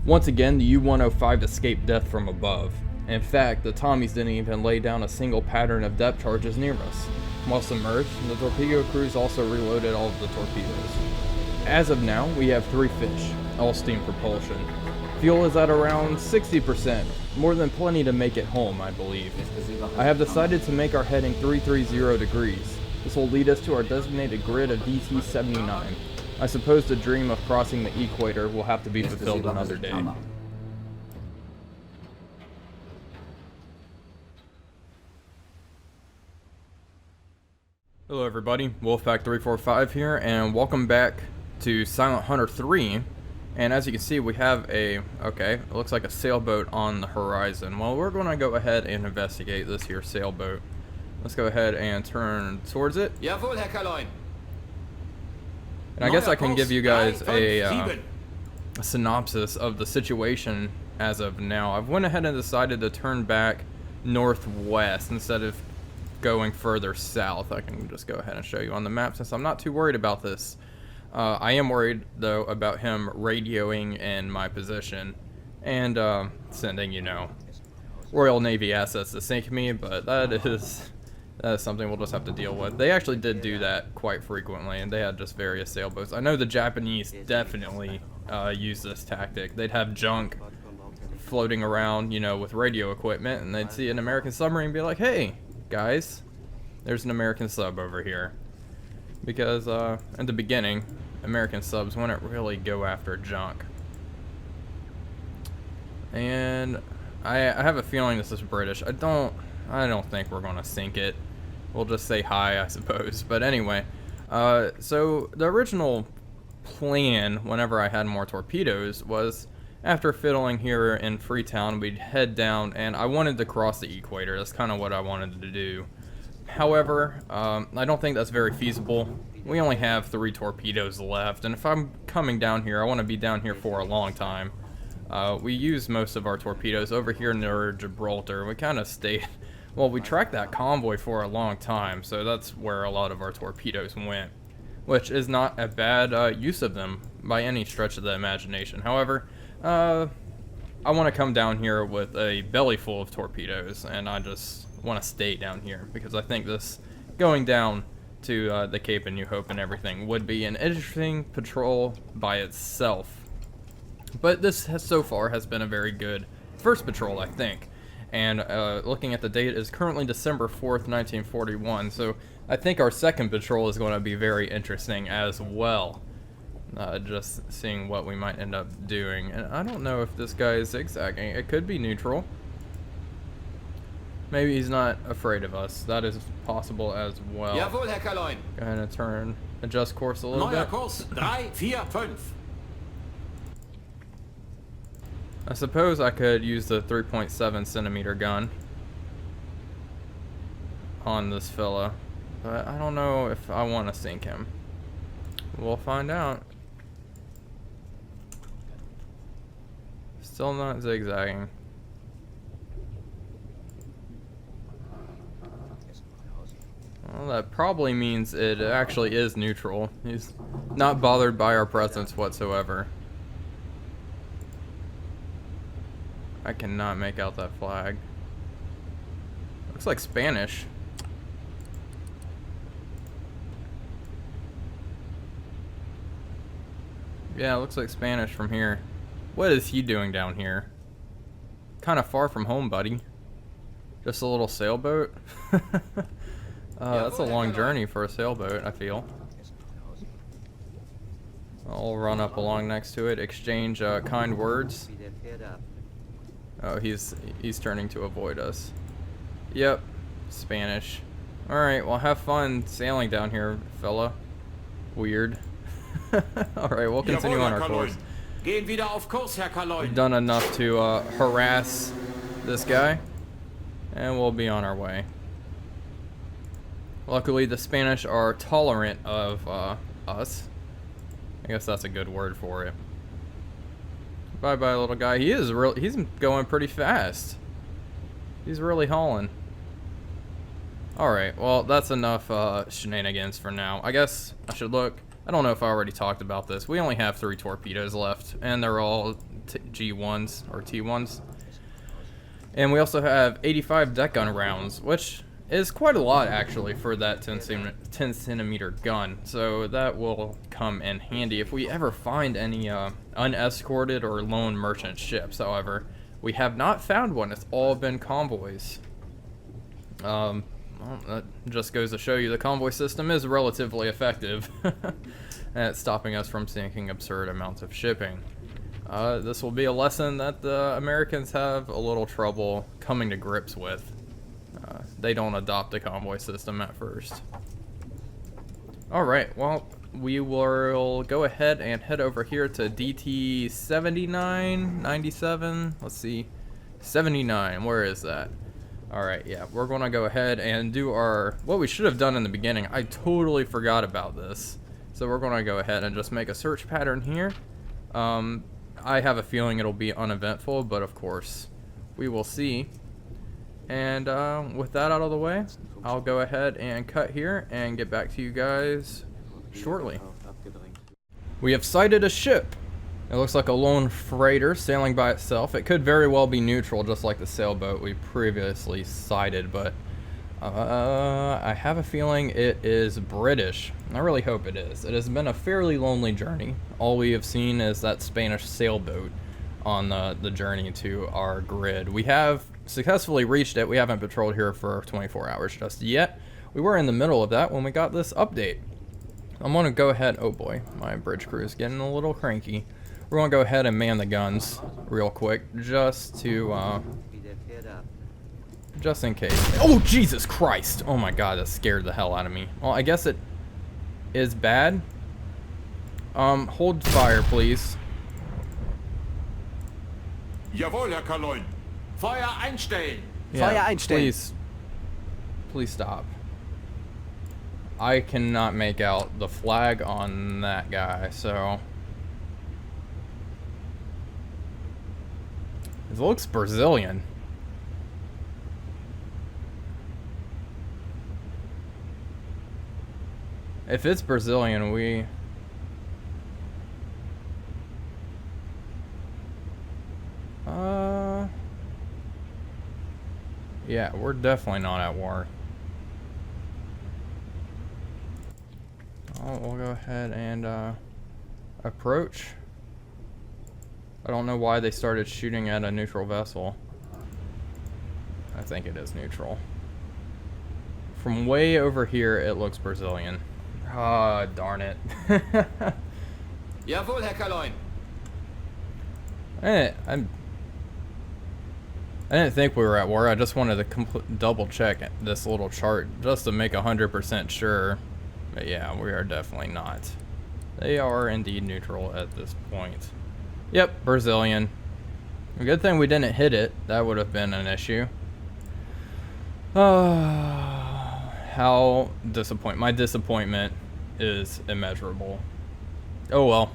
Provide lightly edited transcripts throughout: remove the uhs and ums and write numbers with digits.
Once again, the U-105 escaped death from above. In fact, the Tommies didn't even lay down a single pattern of depth charges near us. While submerged, the torpedo crews also reloaded all of the torpedoes. As of now, we have 3 fish, all steam propulsion. Fuel is at around 60%, more than plenty to make it home, I believe. I have decided to make our heading 330 degrees. This will lead us to our designated grid of Pt.79. I suppose the dream of crossing the equator will have to be fulfilled another day. Hello everybody, Wolfpack345 here, and welcome back to Silent Hunter 3. And as you can see, we have it looks like a sailboat on the horizon. Well, we're going to go ahead and investigate this here sailboat. Let's go ahead and turn towards it. Jawohl, Herr Kaloin. And I guess I can give you guys a synopsis of the situation as of now. I've went ahead and decided to turn back northwest instead of going further south. I can just go ahead and show you on the map since I'm not too worried about this. I am worried though about him radioing in my position and sending, you know, Royal Navy assets to sink me, but that is something we'll just have to deal with. They actually did do that quite frequently, and they had just various sailboats. I know the Japanese definitely use this tactic. They'd have junk floating around, you know, with radio equipment, and they'd see an American submarine and be like, hey, guys, there's an American sub over here. Because in the beginning, American subs wouldn't really go after junk. And I have a feeling this is British. I don't think we're gonna sink it. We'll just say hi, I suppose. But anyway, so the original plan, whenever I had more torpedoes, was after fiddling here in Freetown, we'd head down, and I wanted to cross the equator. That's kind of what I wanted to do. However, I don't think that's very feasible. We only have 3 torpedoes left, and if I'm coming down here, I want to be down here for a long time. We used most of our torpedoes over here near Gibraltar. We kind of stayed, well, we tracked that convoy for a long time, so that's where a lot of our torpedoes went, which is not a bad use of them by any stretch of the imagination. However, I want to come down here with a belly full of torpedoes, and I just want to stay down here because I think this going down to the Cape of New Hope and everything would be an interesting patrol by itself. But this so far has been a very good first patrol, I think. And looking at the date, is currently December 4th, 1941. So I think our second patrol is going to be very interesting as well. Just seeing what we might end up doing. And I don't know if this guy is zigzagging. It could be neutral. Maybe he's not afraid of us. That is possible as well. Jawohl, Herr Kaloin. Go ahead and adjust course a little Neuer bit. Kurs 345. I suppose I could use the 3.7 centimeter gun on this fella, but I don't know if I want to sink him. We'll find out. Still not zigzagging. Well, that probably means it actually is neutral. He's not bothered by our presence whatsoever. I cannot make out that flag. Looks like Spanish. Yeah, it looks like Spanish from here. What is he doing down here? Kind of far from home, buddy. Just a little sailboat? That's a long journey for a sailboat, I feel. I'll run up along next to it, exchange kind words. Oh, he's turning to avoid us. Yep, Spanish. Alright, well have fun sailing down here, fella. Weird. Alright, we'll continue on our course. We've done enough to harass this guy, and we'll be on our way. Luckily, the Spanish are tolerant of us. I guess that's a good word for it. Bye-bye, little guy. He's going pretty fast. He's really hauling. Alright, well, that's enough shenanigans for now. I guess I should look. I don't know if I already talked about this. We only have 3 torpedoes left, and they're all G1s or T1s. And we also have 85 deck gun rounds, which is quite a lot actually for that 10 centimeter gun. So that will come in handy if we ever find any unescorted or lone merchant ships. However, we have not found one. It's all been convoys. Well, that just goes to show you the convoy system is relatively effective at stopping us from sinking absurd amounts of shipping. This will be a lesson that the Americans have a little trouble coming to grips with. They don't adopt the convoy system at first. Alright, well, we will go ahead and head over here to DT 79, 97, let's see, 79, where is that? Alright, yeah, we're going to go ahead and do what we should have done in the beginning. I totally forgot about this. So we're going to go ahead and just make a search pattern here. I have a feeling it'll be uneventful, but of course, we will see. And with that out of the way, I'll go ahead and cut here and get back to you guys shortly. We have sighted a ship. It looks like a lone freighter sailing by itself. It could very well be neutral, just like the sailboat we previously sighted, but I have a feeling it is British. I really hope it is. It has been a fairly lonely journey. All we have seen is that Spanish sailboat on the journey to our grid. We have successfully reached it. We haven't patrolled here for 24 hours just yet. We were in the middle of that when we got this update. I'm going to go ahead. Oh boy, my bridge crew is getting a little cranky. We're going to go ahead and man the guns real quick just to just in case. Oh Jesus Christ! Oh my God, that scared the hell out of me. Well, I guess it is bad. Hold fire, please. Jawohl, Herr Kaloin. Feuer einstellen. Feuer einstellen. Please stop. I cannot make out the flag on that guy, so it looks Brazilian. If it's Brazilian, yeah, we're definitely not at war. Oh, we'll go ahead and approach. I don't know why they started shooting at a neutral vessel. I think it is neutral. From way over here, it looks Brazilian. Ah, darn it. Jawohl, Herr Kaloin. I didn't think we were at war. I just wanted to double check this little chart just to make 100% sure. But yeah, we are definitely not. They are indeed neutral at this point. Yep, Brazilian. A good thing we didn't hit it. That would have been an issue. How disappointing. My disappointment is immeasurable. Oh well.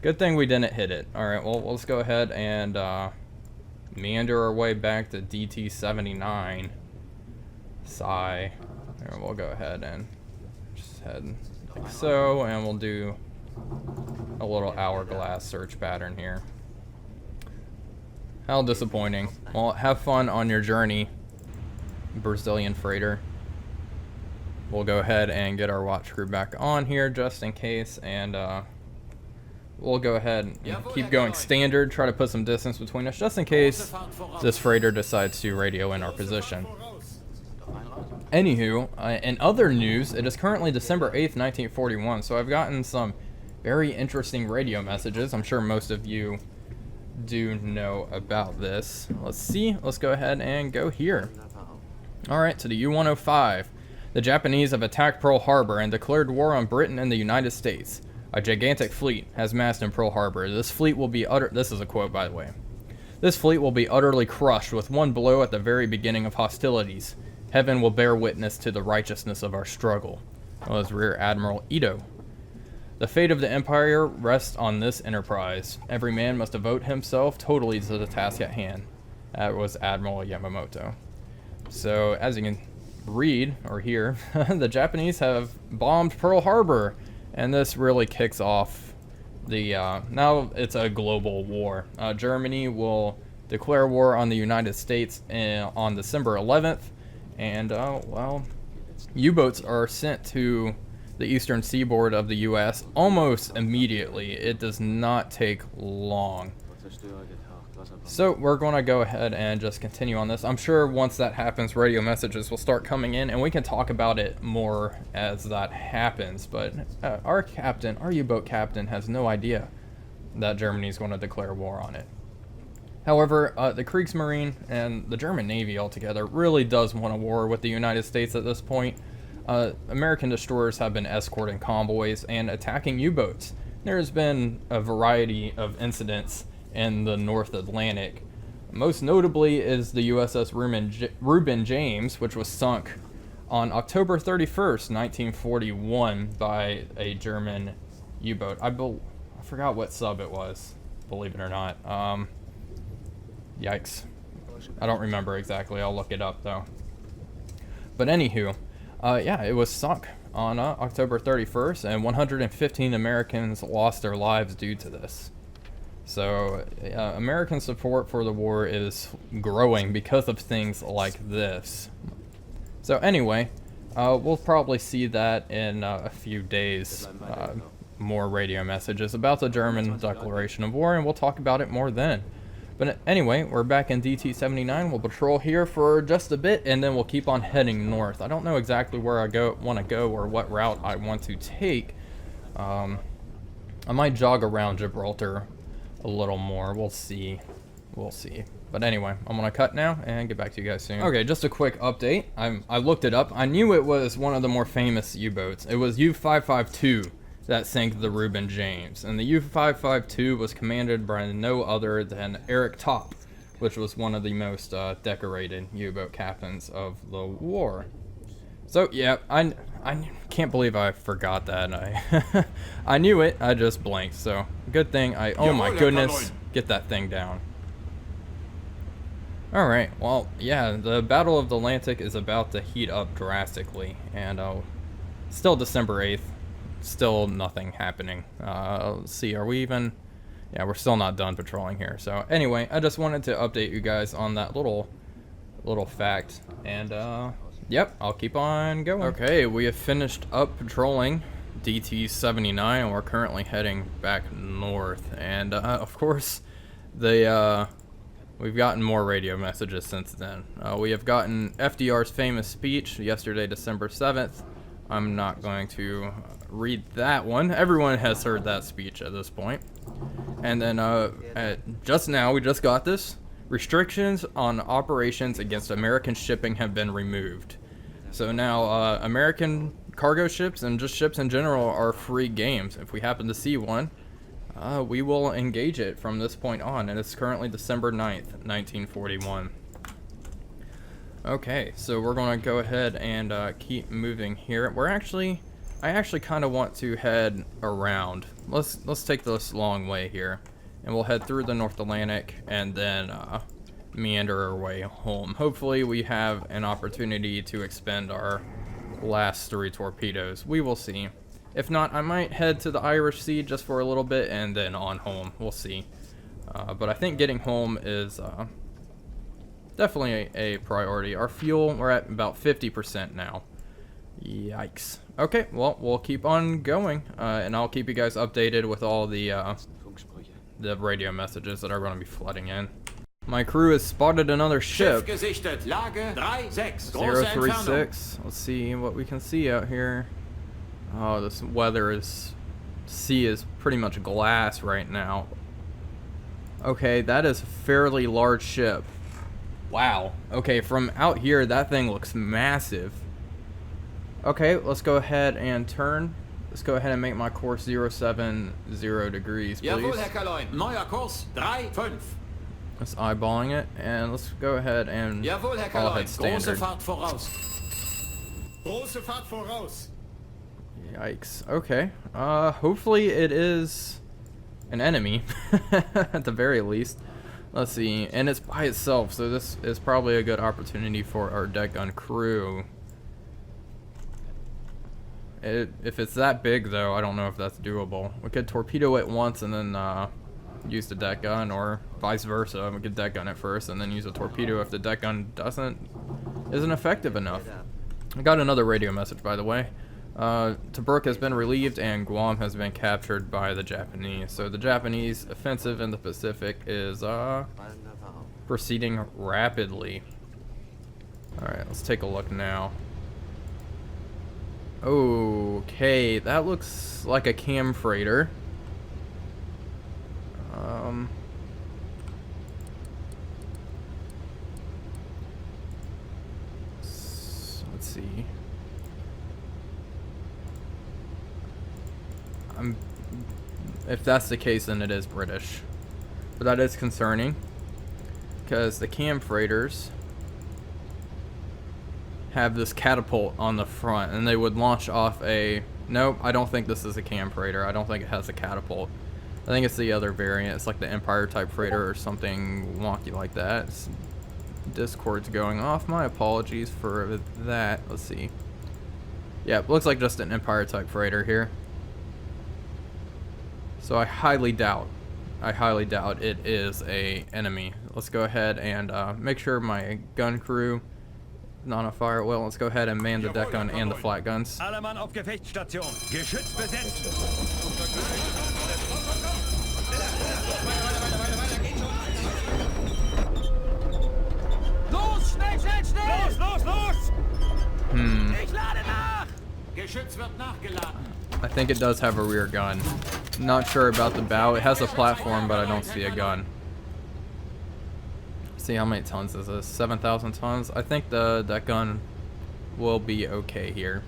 Good thing we didn't hit it. Alright, well, let's go ahead and meander our way back to DT 79. Sigh. Here, we'll go ahead and just head like so, and we'll do a little hourglass search pattern here. How disappointing. Well, have fun on your journey, Brazilian freighter. We'll go ahead and get our watch crew back on here just in case, and we'll go ahead and keep going standard, try to put some distance between us just in case this freighter decides to radio in our position. Anywho, in other news, it is currently December 8th, 1941, so I've gotten some very interesting radio messages. I'm sure most of you do know about this. Let's see. Let's go ahead and go here. Alright, to the U-105. The Japanese have attacked Pearl Harbor and declared war on Britain and the United States. A gigantic fleet has massed in Pearl Harbor. This fleet will be this is a quote, by the way. This fleet will be utterly crushed with one blow at the very beginning of hostilities. Heaven will bear witness to the righteousness of our struggle. That was Rear Admiral Ito. The fate of the Empire rests on this enterprise. Every man must devote himself totally to the task at hand. That was Admiral Yamamoto. So, as you can read or hear, the Japanese have bombed Pearl Harbor, and this really kicks off now it's a global war. Germany will declare war on the United States on December 11th, and well, U-boats are sent to the eastern seaboard of the U.S. almost immediately. It does not take long. So we're going to go ahead and just continue on this. I'm sure once that happens, radio messages will start coming in, and we can talk about it more as that happens. But our U-boat captain, has no idea that Germany is going to declare war on it. However, the Kriegsmarine and the German Navy altogether really does want a war with the United States at this point. American destroyers have been escorting convoys and attacking U-boats. There's been a variety of incidents in the North Atlantic. Most notably is the USS Reuben James, which was sunk on October 31st, 1941 by a German U-boat. I forgot what sub it was, believe it or not. Yikes. I don't remember exactly. I'll look it up though. But anywho, yeah, it was sunk on October 31st, and 115 Americans lost their lives due to this. So American support for the war is growing because of things like this. So anyway, we'll probably see that in a few days. More radio messages about the German declaration of war, and we'll talk about it more then. But anyway, we're back in DT-79. We'll patrol here for just a bit, and then we'll keep on heading north. I don't know exactly where I want to go or what route I want to take. I might jog around Gibraltar a little more. We'll see. We'll see. But anyway, I'm going to cut now and get back to you guys soon. Okay, just a quick update. I looked it up. I knew it was one of the more famous U-boats. It was U-552 that sank the Reuben James. And the U-552 was commanded by no other than Eric Topp, which was one of the most decorated U-boat captains of the war. So, yeah, I can't believe I forgot that. I knew it, I just blanked. So, good thing oh my goodness, get that thing down. Alright, well, yeah, the Battle of the Atlantic is about to heat up drastically. And still December 8th. Still nothing happening. Let's see, are we even... Yeah, we're still not done patrolling here. So, anyway, I just wanted to update you guys on that little fact. And, yep, I'll keep on going. Okay, we have finished up patrolling DT-79, and we're currently heading back north. And, of course, we've gotten more radio messages since then. We have gotten FDR's famous speech yesterday, December 7th. I'm not going to read that one. Everyone has heard that speech at this point. And then, just now, we just got this. Restrictions on operations against American shipping have been removed. So now, American cargo ships and just ships in general are free games. If we happen to see one, we will engage it from this point on. And it's currently December 9th, 1941. Okay, so we're going to go ahead and keep moving here. I actually kind of want to head around. Let's take this long way here. And we'll head through the North Atlantic and then meander our way home. Hopefully we have an opportunity to expend our last 3 torpedoes. We will see. If not, I might head to the Irish Sea just for a little bit and then on home. We'll see. But I think getting home is definitely a priority. Our fuel, we're at about 50% now. Yikes. Okay, well, we'll keep on going, and I'll keep you guys updated with all the radio messages that are going to be flooding in. My crew has spotted another ship. 036. Let's see what we can see out here. Oh, this sea is pretty much glass right now. Okay, that is a fairly large ship. Wow. Okay, from out here, that thing looks massive. Okay, let's go ahead and turn. Let's go ahead and make my course 070 degrees, please. Jawohl, Herr Kaloin. Neuer Kurs 35. Let's eyeballing it, and let's go ahead and Jawohl, Herr call ahead Kaloin. Große standard. Fahrt voraus. Große Fahrt voraus. Yikes. Okay. Hopefully it is an enemy, at the very least. Let's see, and it's by itself, so this is probably a good opportunity for our deck gun crew. If it's that big, though, I don't know if that's doable. We could torpedo it once and then use the deck gun, or vice versa. We could deck gun it first and then use a torpedo if the deck gun isn't effective enough. I got another radio message, by the way. Tobruk has been relieved and Guam has been captured by the Japanese. So the Japanese offensive in the Pacific is proceeding rapidly. Alright, let's take a look now. Okay, that looks like a cam freighter. Let's see. If that's the case, then it is British. But that is concerning, because the cam freighters have this catapult on the front, and they would launch off a... Nope, I don't think this is a cam freighter. I don't think it has a catapult. I think it's the other variant. It's like the Empire type freighter or something wonky like that. Discord's going off. My apologies for that. Let's see. Yeah, it looks like just an Empire type freighter here. So I highly doubt it is a enemy. Let's go ahead and make sure my gun crew not on fire. Well, let's go ahead and man the deck gun and the flat guns. Alle Mann auf Gefechtsstation. Geschütz besetzt. Los, schnell, schnell, schnell! Los, los, los! Ich lade nach! Geschütz wird nachgeladen. I think it does have a rear gun. Not sure about the bow. It has a platform, but I don't see a gun. See how many tons is this? 7,000 tons. I think that gun will be okay here.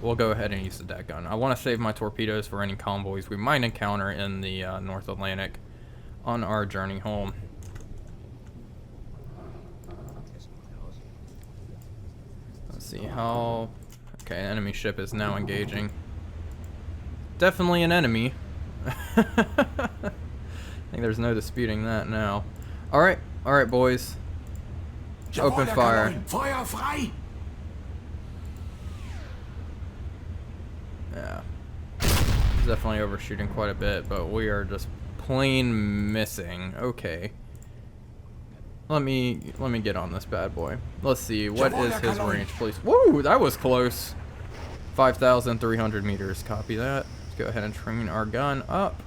We'll go ahead and use the deck gun. I want to save my torpedoes for any convoys we might encounter in the North Atlantic on our journey home. Let's see how... Okay, an enemy ship is now engaging. Definitely an enemy. I think there's no disputing that now. Alright, boys. Open fire. Feuer frei! Yeah. He's definitely overshooting quite a bit, but we are just plain missing. Okay. Let me get on this bad boy. Let's see, what is his range, please? Woo, that was close. 5,300 meters. Copy that. Let's go ahead and train our gun up.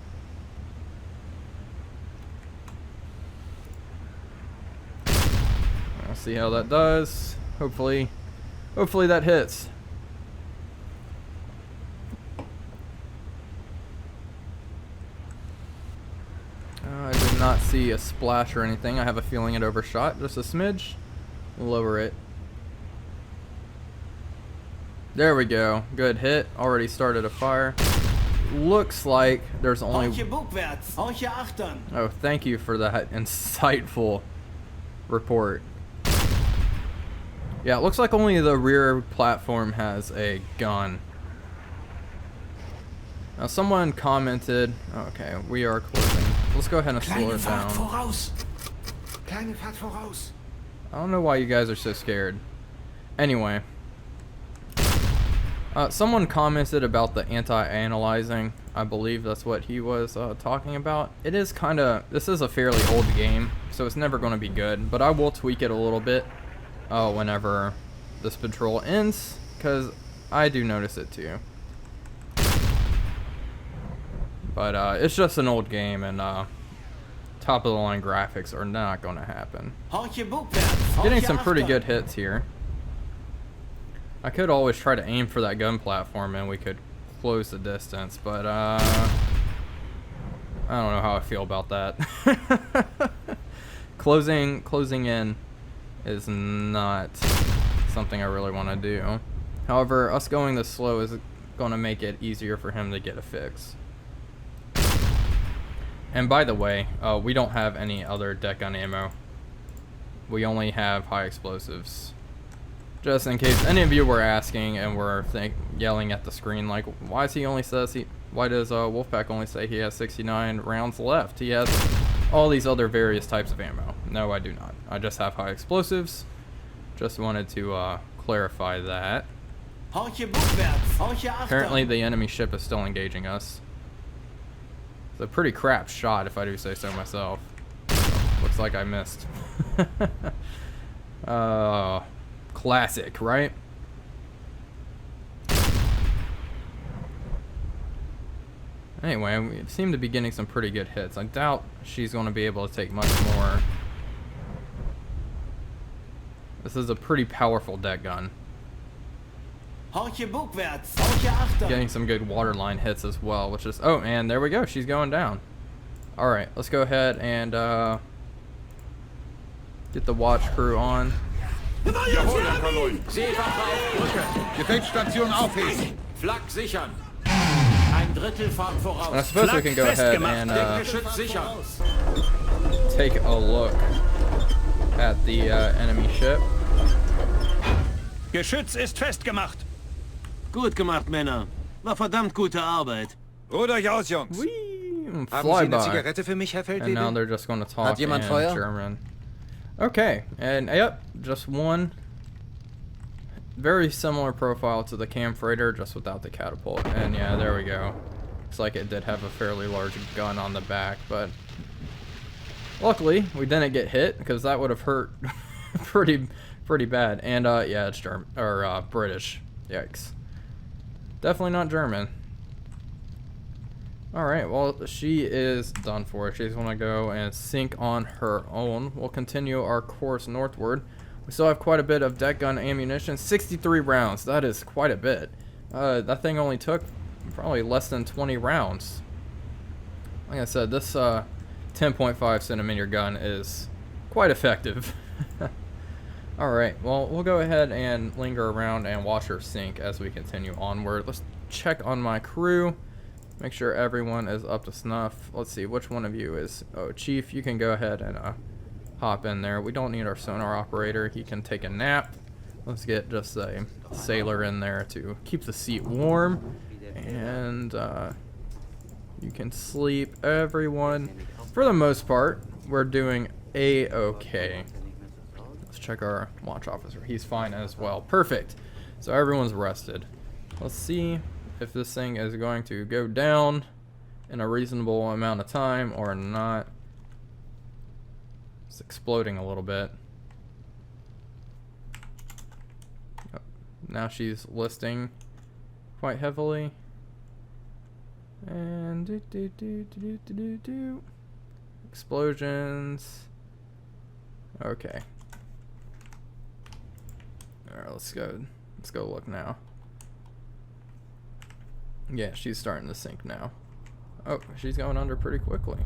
We'll see how that does. Hopefully that hits. I did not see a splash or anything. I have a feeling it overshot just a smidge. Lower it. There we go. Good hit. Already started a fire. Looks like there's only... Oh, thank you for that insightful report. Yeah, it looks like only the rear platform has a gun. Now, someone commented... Okay, we are closing. Let's go ahead and slow it down. I don't know why you guys are so scared. Anyway. Someone commented about the anti-analyzing. I believe that's what he was talking about. It is kind of... This is a fairly old game, so it's never going to be good. But I will tweak it a little bit whenever this patrol ends, because I do notice it too. But it's just an old game, and top of the line graphics are not going to happen. Getting some pretty good hits here. I could always try to aim for that gun platform and we could close the distance, but I don't know how I feel about that. Closing in is not something I really want to do. However, us going this slow is going to make it easier for him to get a fix. And by the way, we don't have any other deck gun ammo. We only have high explosives. Just in case any of you were asking and were yelling at the screen like, why does Wolfpack only say he has 69 rounds left? He has all these other various types of ammo. No, I do not. I just have high explosives. Just wanted to clarify that. Horche rückwärts. Horche Achtung. Apparently the enemy ship is still engaging us. It's a pretty crap shot if I do say so myself. Looks like I missed. Classic, right? Anyway, we seem to be getting some pretty good hits. I doubt she's going to be able to take much more. This is a pretty powerful deck gun. Horche rückwärts. Horche Achtung. Getting some good waterline hits as well, which is... Oh, and there we go. She's going down. Alright, let's go ahead and get the watch crew on. Jawohl, Herr Kaloin. Seewache auf Brücke. Gefechtsstation aufheben. Flak sichern. Ein Drittel fahrt And I voraus. suppose we can go ahead and Deckgeschütz sichern. take a look at the enemy ship. Geschütz ist festgemacht. Gut gemacht, Männer. War verdammt gute Arbeit. Ruht euch aus, Jungs. Whee! Haben Sie Fly eine by. Zigarette für mich, Herr And now Feldwebel? they're just going to talk Hat jemand in Feuer? German. Okay, and yep, just one. Very similar profile to the cam freighter, just without the catapult. And yeah, there we go. Looks like it did have a fairly large gun on the back, but luckily we didn't get hit because that would have hurt pretty bad. And yeah, it's German or British. Yikes. Definitely not German. Alright, well, she is done for. She's going to go and sink on her own. We'll continue our course northward. We still have quite a bit of deck gun ammunition. 63 rounds. That is quite a bit. That thing only took probably less than 20 rounds. Like I said, this 10.5 centimeter gun is quite effective. Alright, well, we'll go ahead and linger around and watch her sink as we continue onward. Let's check on my crew. Make sure everyone is up to snuff. Let's see, which one of you is... Oh, Chief, you can go ahead and hop in there. We don't need our sonar operator. He can take a nap. Let's get just a sailor in there to keep the seat warm. And you can sleep, everyone. For the most part, we're doing A-okay. Let's check our watch officer. He's fine as well. Perfect. So everyone's rested. Let's see if this thing is going to go down in a reasonable amount of time or not. It's exploding a little bit. Oh, now she's listing quite heavily. And explosions. Okay. Alright, let's go look now. Yeah, she's starting to sink now. Oh, she's going under pretty quickly.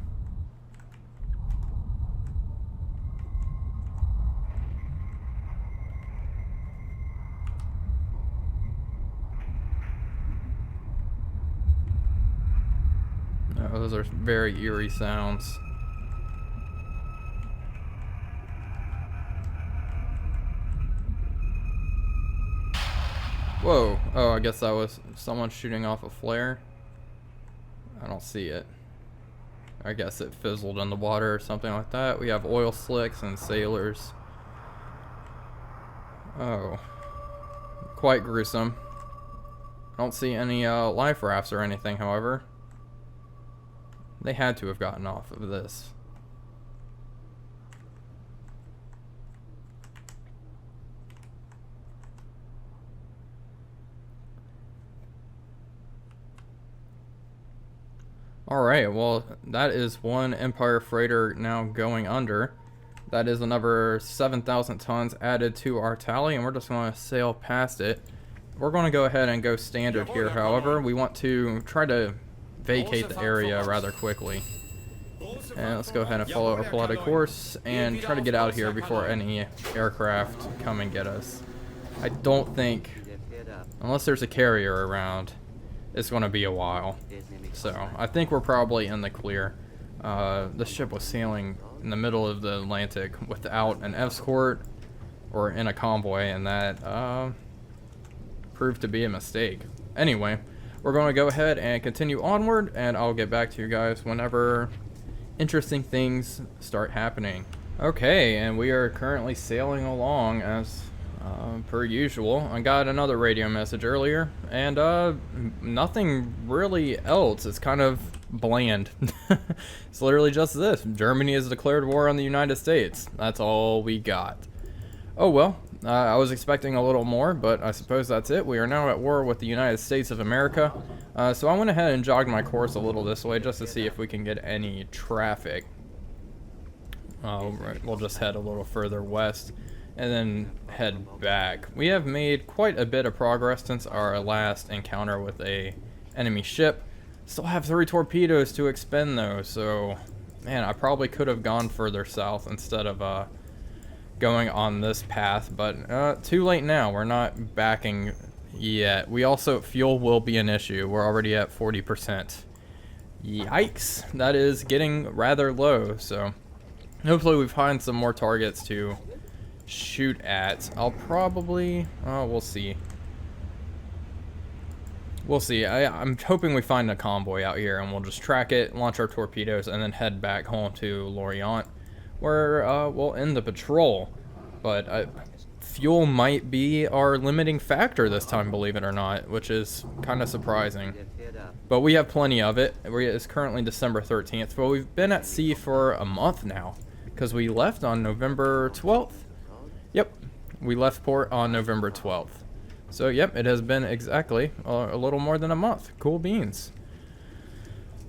Oh, those are very eerie sounds. Whoa. Oh, I guess that was someone shooting off a flare. I don't see it. I guess it fizzled in the water or something like that. We have oil slicks and sailors. Oh. Quite gruesome. I don't see any life rafts or anything, however. They had to have gotten off of this. Alright, well, that is one Empire freighter now going under. That is another 7,000 tons added to our tally, and we're just going to sail past it. We're going to go ahead and go standard here, however. We want to try to vacate the area rather quickly. And let's go ahead and follow our plotted course and try to get out of here before any aircraft come and get us. I don't think, unless there's a carrier around, it's going to be a while. So I think we're probably in the clear. The ship was sailing in the middle of the Atlantic without an escort or in a convoy, and that proved to be a mistake. Anyway, we're going to go ahead and continue onward, and I'll get back to you guys whenever interesting things start happening. Okay, and we are currently sailing along as Per usual. I got another radio message earlier, and nothing really else. It's kind of bland. It's literally just this. Germany has declared war on the United States. That's all we got. Oh well, I was expecting a little more, but I suppose that's it. We are now at war with the United States of America. So I went ahead and jogged my course a little this way just to see if we can get any traffic. Right, we'll just head a little further west and then head back. We have made quite a bit of progress since our last encounter with a enemy ship. Still have 3 torpedoes to expend though, so man, I probably could have gone further south instead of going on this path, but too late now. We're not backing yet. We also, fuel will be an issue. We're already at 40%. Yikes, that is getting rather low, so hopefully we find some more targets to shoot at. I'll probably, we'll see. We'll see. I'm hoping we find a convoy out here and we'll just track it, launch our torpedoes, and then head back home to Lorient, where we'll end the patrol. But fuel might be our limiting factor this time, believe it or not, which is kind of surprising. But we have plenty of it. It's currently December 13th, but we've been at sea for a month now, because we left on November 12th. Yep, we left port on November 12th. So yep, it has been exactly a little more than a month. Cool beans.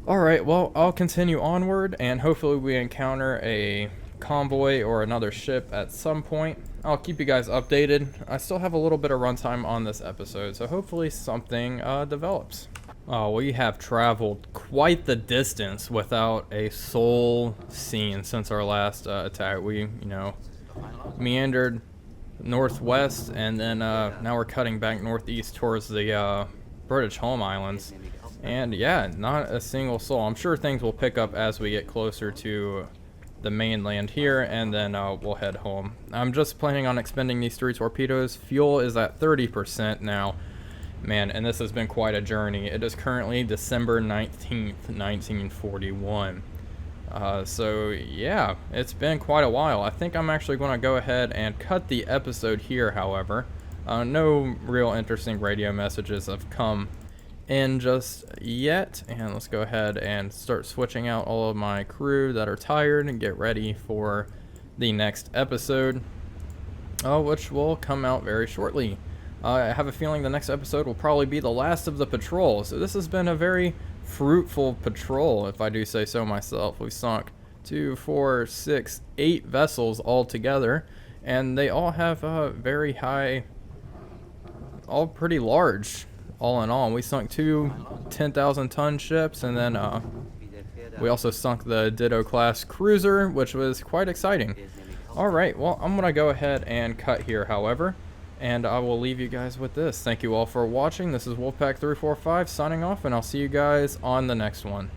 Alright, well, I'll continue onward, and hopefully we encounter a convoy or another ship at some point. I'll keep you guys updated. I still have a little bit of runtime on this episode, so hopefully something develops. We have traveled quite the distance without a soul seen since our last attack. We, you know, meandered northwest, and then now we're cutting back northeast towards the British home islands. And yeah, not a single soul. I'm sure things will pick up as we get closer to the mainland here, and then we'll head home. I'm just planning on expending these 3 torpedoes. Fuel is at 30% now. Man, and this has been quite a journey. It is currently December 19th, 1941. So yeah, it's been quite a while. I think I'm actually going to go ahead and cut the episode here, however. No real interesting radio messages have come in just yet, and let's go ahead and start switching out all of my crew that are tired and get ready for the next episode, which will come out very shortly. I have a feeling the next episode will probably be the last of the patrol, so this has been a very fruitful patrol, if I do say so myself. We've sunk 2, 4, 6, 8 vessels all together, and they all have very high, all pretty large, all in all. We sunk 2 10,000 ton ships, and then we also sunk the Ditto class cruiser, which was quite exciting. Alright, well, I'm gonna go ahead and cut here, however, and I will leave you guys with this. Thank you all for watching. This is Wolfpack345 signing off, and I'll see you guys on the next one.